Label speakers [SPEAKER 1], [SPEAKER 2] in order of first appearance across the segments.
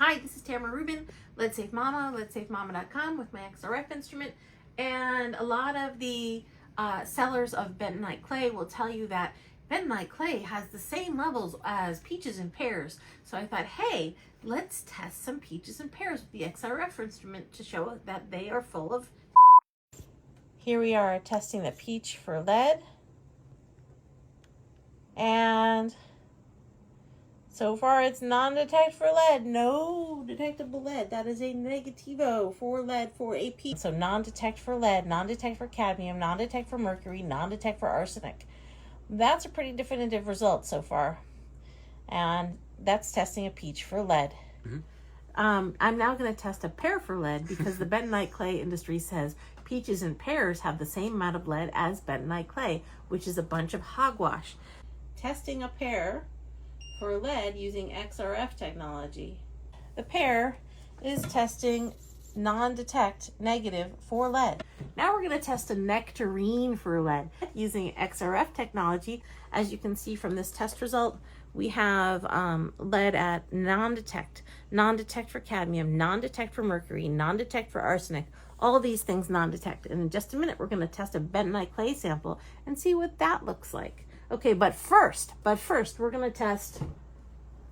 [SPEAKER 1] Hi, this is Tamara Rubin, Let's Save Mama, Let'sSaveMama.com with my XRF instrument. And a lot of the sellers of Bentonite Clay will tell you that Bentonite Clay has the same levels as peaches and pears. So I thought, hey, let's test some peaches and pears with the XRF instrument to show that they are full of. Here we are testing the peach for lead. And so far it's non-detect for lead, no detectable lead. That is a negativo for lead for a peach. So non-detect for lead, non-detect for cadmium, non-detect for mercury, non-detect for arsenic. That's a pretty definitive result so far. And that's testing a peach for lead. I'm now going to test a pear for lead because the Bentonite Clay industry says peaches and pears have the same amount of lead as Bentonite Clay, which is a bunch of hogwash. Testing a pear for lead using XRF technology. The pear is testing non-detect negative for lead. Now we're going to test a nectarine for lead using XRF technology. As you can see from this test result, we have lead at non-detect, non-detect for cadmium, non-detect for mercury, non-detect for arsenic, all these things non-detect. And in just a minute, we're going to test a Bentonite Clay sample and see what that looks like. Okay, but first, we're going to test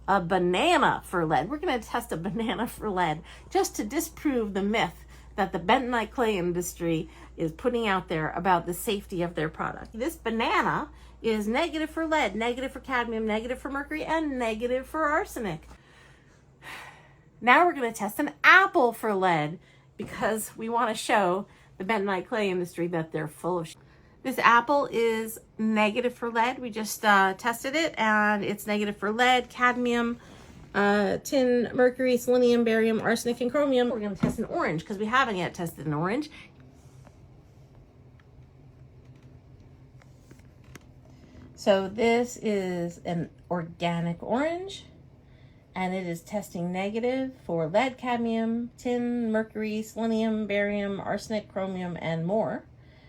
[SPEAKER 1] a banana for lead. We're going to test a banana for lead just to disprove the myth that the Bentonite Clay industry is putting out there about the safety of their product. This banana is negative for lead, negative for cadmium, negative for mercury, and negative for arsenic. Now we're going to test an apple for lead because we want to show the Bentonite Clay industry that they're full of shit. This apple is negative for lead. We just tested it, and it's negative for lead, cadmium, tin, mercury, selenium, barium, arsenic, and chromium. We're going to test an orange because we haven't yet tested an orange. So this is an organic orange, and it is testing negative for lead, cadmium, tin, mercury, selenium, barium, arsenic, chromium, and more.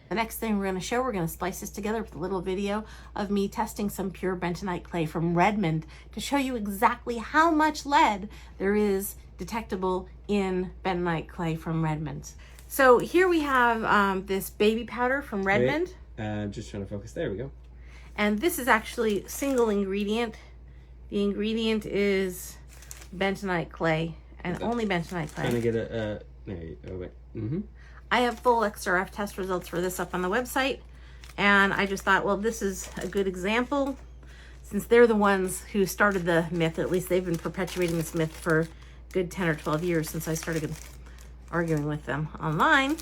[SPEAKER 1] The next thing we're going to show, we're going to splice this together with a little video of me testing some pure bentonite clay from Redmond to show you exactly how much lead there is detectable in bentonite clay from Redmond. So here we have this baby powder from Redmond.
[SPEAKER 2] Just trying to focus. There we go.
[SPEAKER 1] And this is actually single ingredient. The ingredient is bentonite clay and only bentonite clay.
[SPEAKER 2] Trying to get a there you go. Wait.
[SPEAKER 1] I have full XRF test results for this up on the website, and I just thought, well, this is a good example since they're the ones who started the myth. At least they've been perpetuating this myth for a good 10 or 12 years since I started arguing with them online.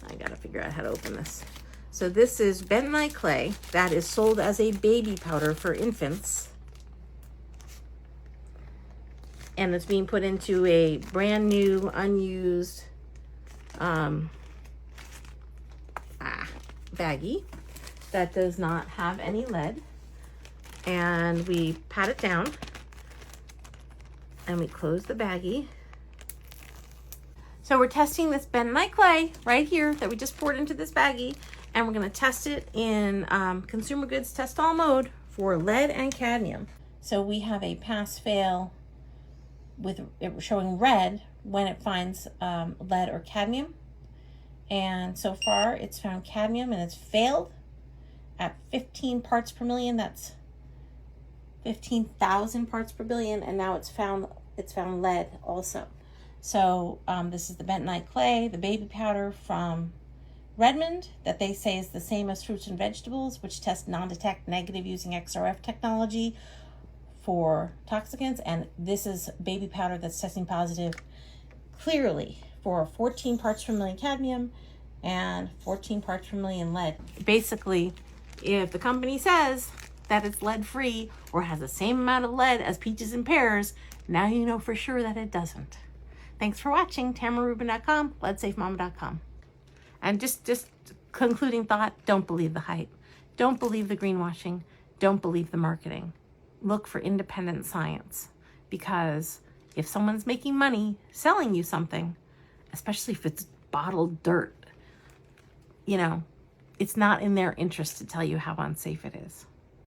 [SPEAKER 1] I gotta figure out how to open this. So this is bentonite clay that is sold as a baby powder for infants, and it's being put into a brand new unused baggie that does not have any lead, and we pat it down and we close the baggie. So we're testing this bentonite clay right here that we just poured into this baggie, and we're going to test it in consumer goods test all mode for lead and cadmium. So we have a pass fail with it showing red when it finds lead or cadmium. And so far it's found cadmium and it's failed at 15 parts per million. That's 15,000 parts per billion. And now it's found lead also. So this is the bentonite clay, the baby powder from Redmond that they say is the same as fruits and vegetables, which test non-detect negative using XRF technology for toxicants. And this is baby powder that's testing positive clearly for 14 parts per million cadmium and 14 parts per million lead. Basically, if the company says that it's lead-free or has the same amount of lead as peaches and pears, now you know for sure that it doesn't. Thanks for watching. TamaraRubin.com, Let'sSaveMama.com. And just concluding thought, don't believe the hype. Don't believe the greenwashing. Don't believe the marketing. Look for independent science, because if someone's making money selling you something, especially if it's bottled dirt, you know, it's not in their interest to tell you how unsafe it is.